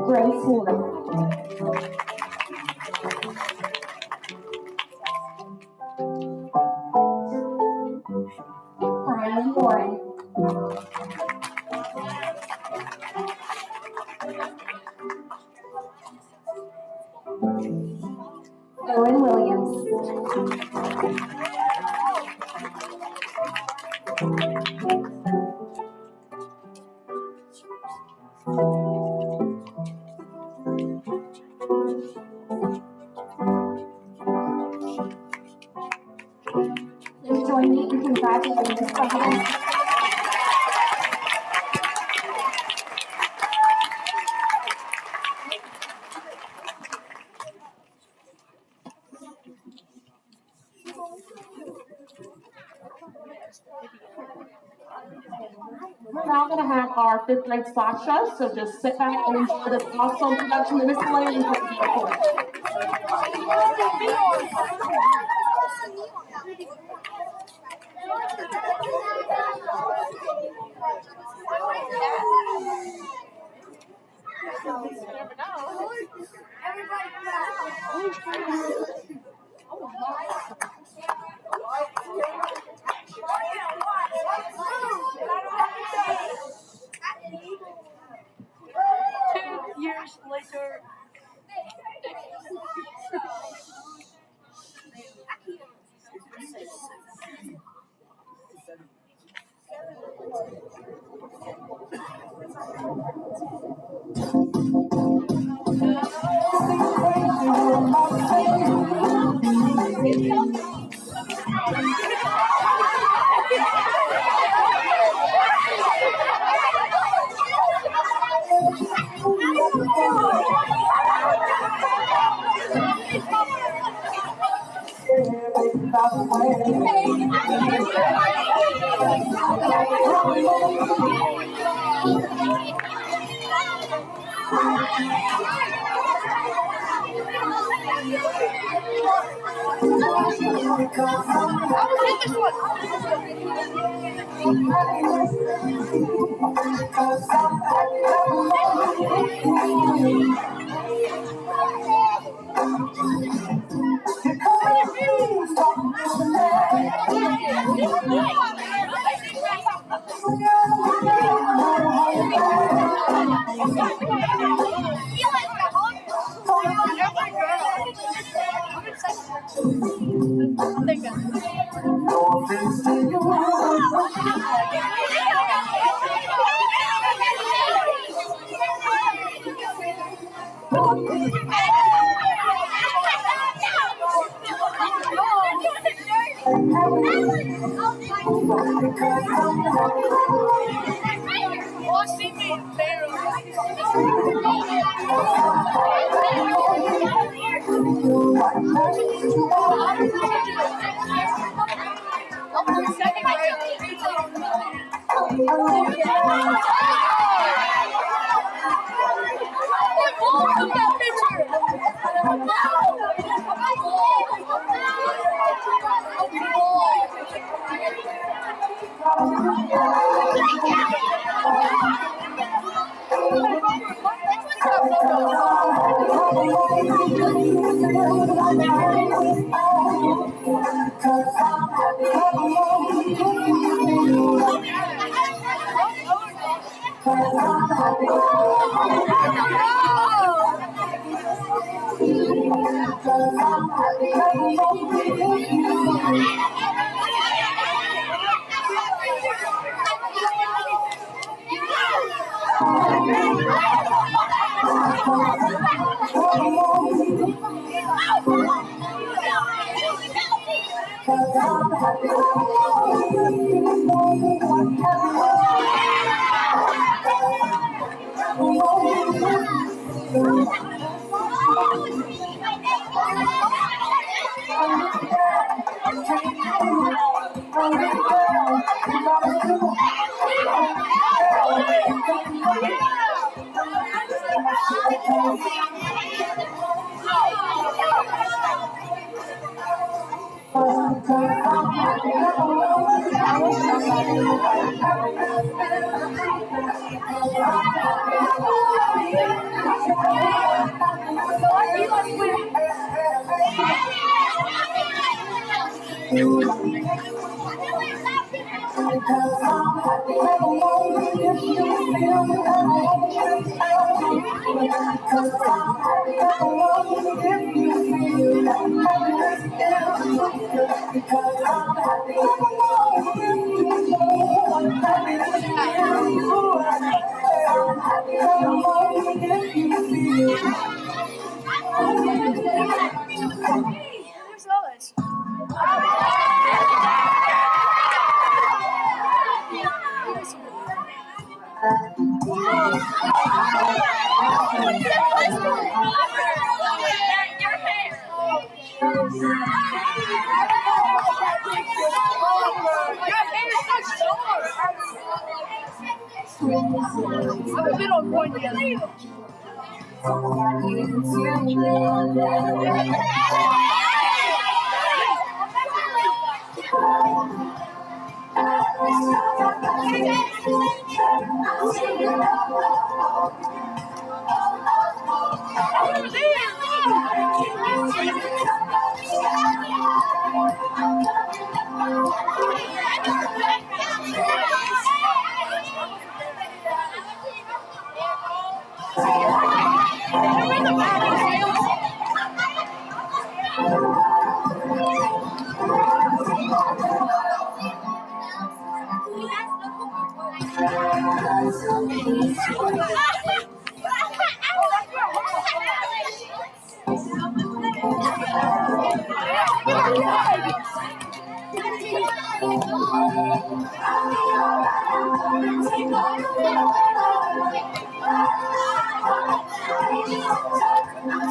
Grace Wood. Brian Warren. Owen Williams. Please join me in congratulating Ms. Brown. We're now going to have our fifth grade slideshow, so just sit back and enjoy this awesome production of Miss Elaine. Years later. I've been on one yet.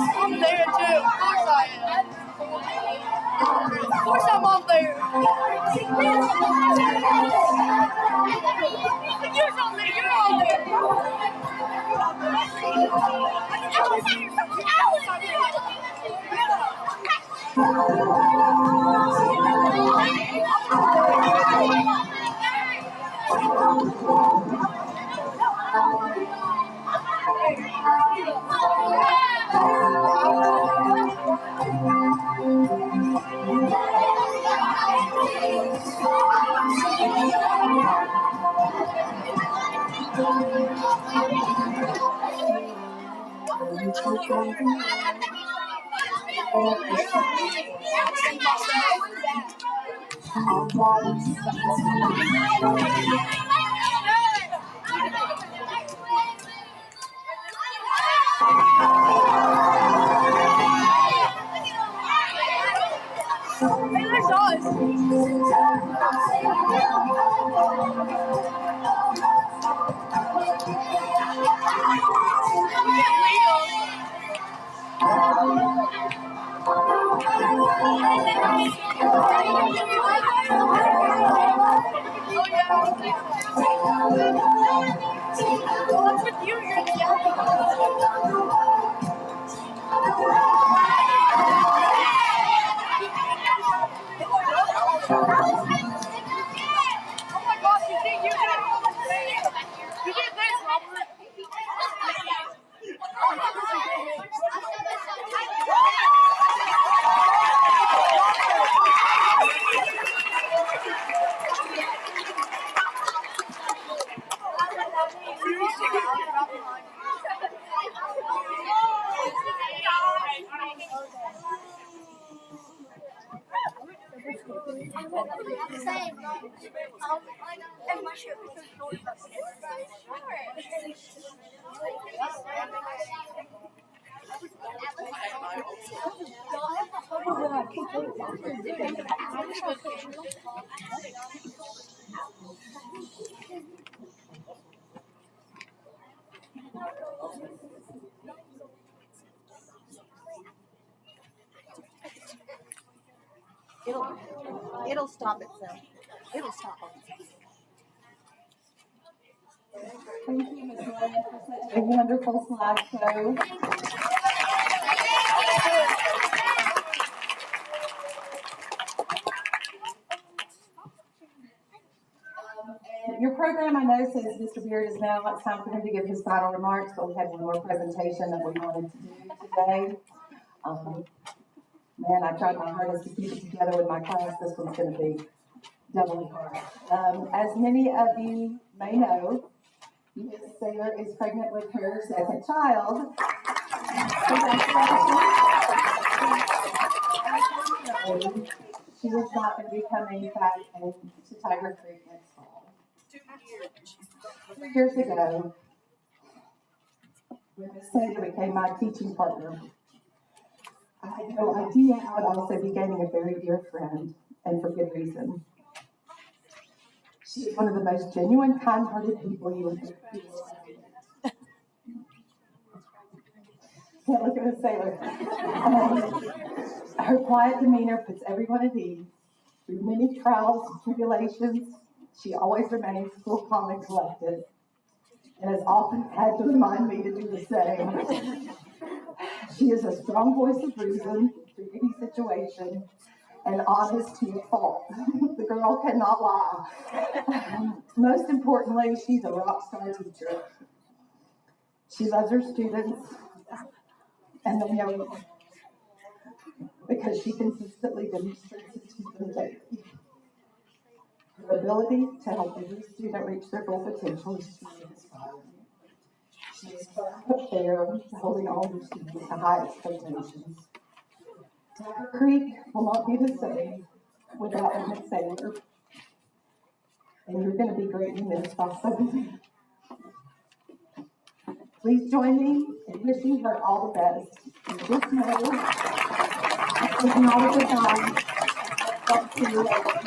I'm there too. Of course I am. Of course I'm on there. You're on there. You're on there. What's with you? You're the Oh my gosh, you think you did this, Robert? It'll stop itself. It'll stop on itself. Thank you, Ms. Ryan, for such a wonderful slideshow. And your program, I know, says Mr. Beard is now, it's time for him to give his final remarks, but we had one more presentation that we wanted to do today. Man, I tried my hardest to keep it together with my class. This one's going to be doubly hard. As many of you may know, Ms. Saylor is pregnant with her second child. She is not going to be coming back to Tiger Creek next fall. 2 years ago, when Ms. Saylor became my teaching partner, I had no idea I would also be gaining a very dear friend, and for good reason. She is one of the most genuine, kind-hearted people you would ever meet. Can't look at Ms. Saylor. Her quiet demeanor puts everyone at ease. Through many trials and tribulations, she always remains cool, calm, and collected, and has often had to remind me to do the same. She is a strong voice of reason through any situation, and honest to a fault. The girl cannot lie. Most importantly, she's a rock star teacher. She loves her students, and they know it, because she consistently demonstrates it to them daily. Her ability to help every student reach their full potential is truly inspiring. She is firm but fair, holding all her students to high expectations. Tiger Creek will not be the same without Ms. Saylor, and you're going to be greatly missed by some of you. Please join me in wishing her all the best. And just know, it's not a good time. Talk to you later.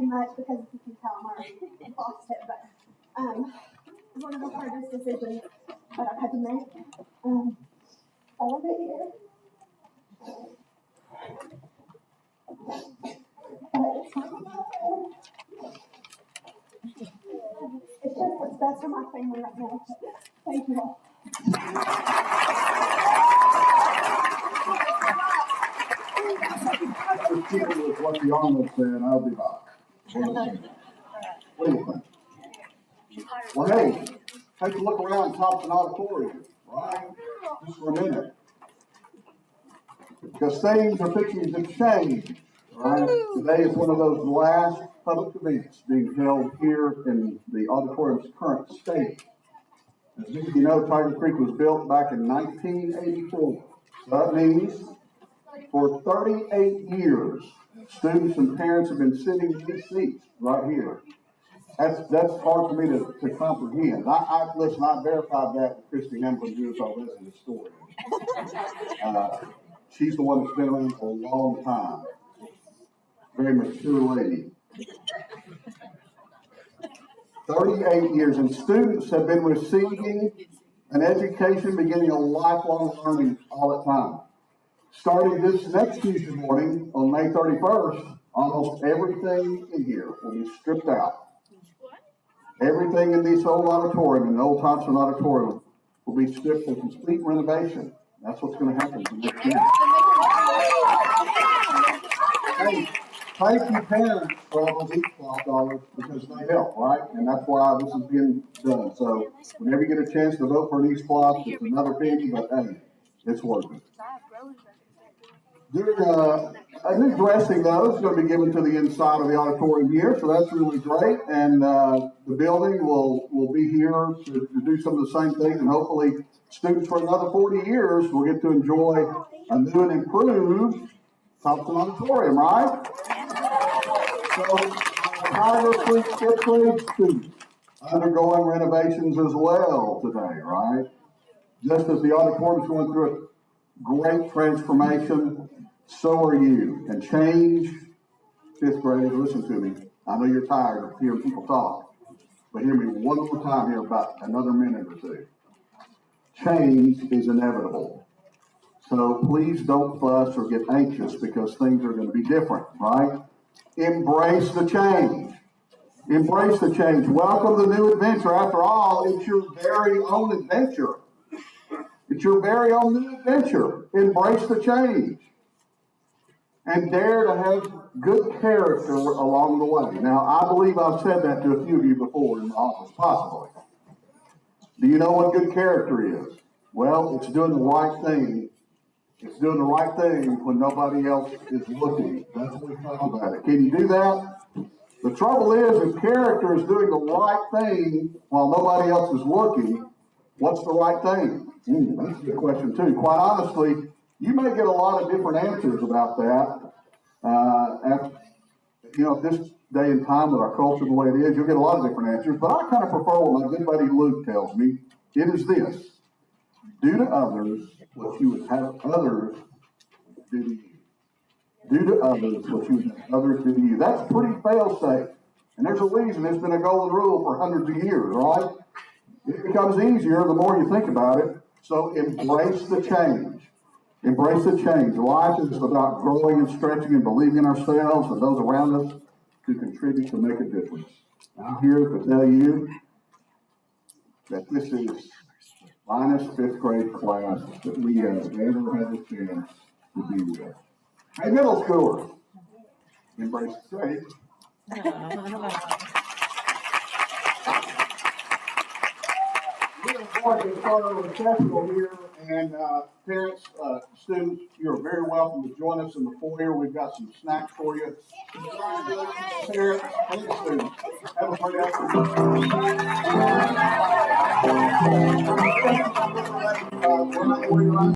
Much because you can tell I'm already lost it, but one of the hardest decisions that I've had to make. All of it here. It's just what's best for my family right now. Thank you all. Just keeping with what the Arnold said, I'll be back. What do you think? Well, hey, take a look around Thompson Auditorium, right? Just for a minute. Because things are fixing to change, right? Today is one of those last public events being held here in the auditorium's current state. As many of you know, Tiger Creek was built back in 1984. So that means for 38 years, students and parents have been sitting in these seats right here. That's hard for me to comprehend. Listen, I verified that with Christy Hamlin, who is our resident historian. She's the one that's been around for a long time. Very mature lady. 38 years, and students have been receiving an education, beginning a lifelong learning all the time. Starting this next Tuesday morning, on May 31st, almost everything in here will be stripped out. Everything in this old auditorium, in the old Thompson Auditorium, will be stripped for complete renovation. That's what's going to happen for next year. Hey, thank you, parents, for all those equal dollars, because they help, right? And that's why this is being done. So whenever you get a chance to vote for an East Block, it's another penny, but hey, it's worth it. A new dressing, though, is going to be given to the inside of the auditorium here, so that's really great. And the building will be here to do some of the same things, and hopefully students for another 40 years will get to enjoy a new and improved Thompson Auditorium, right? So, Tiger Creek fifth grade students undergoing renovations as well today, right? Just as the auditorium is going through a great transformation, so are you. And change, fifth grade, listen to me. I know you're tired of hearing people talk, but hear me one more time here about another minute or two. Change is inevitable. So please don't fuss or get anxious because things are going to be different, right? Embrace the change. Embrace the change. Welcome the new adventure. After all, it's your very own adventure. It's your very own new adventure. Embrace the change. And dare to have good character along the way. Now, I believe I've said that to a few of you before in the office, possibly. Do you know what good character is? Well, it's doing the right thing. It's doing the right thing when nobody else is looking. That's what we talk about it. Can you do that? The trouble is, if character is doing the right thing while nobody else is looking, what's the right thing? That's a good question, too. Quite honestly, you may get a lot of different answers about that. At this day and time with our culture the way it is, you'll get a lot of different answers. But I kind of prefer what my good buddy Luke tells me. It is this: do to others what you would have others do to you. Do to others what you would have others do to you. That's pretty fail-safe. And there's a reason it's been a golden rule for hundreds of years, right? It becomes easier the more you think about it. So embrace the change. Embrace the change. Life is about growing and stretching and believing in ourselves and those around us to contribute to make a difference. I'm here to tell you that this is the finest fifth grade class that we have ever had the chance to be with. Hey, middle schoolers, embrace the change. We're going to start our festival here, and parents, students, you're very welcome to join us in the foyer. We've got some snacks for you. Parents and students, have a great afternoon.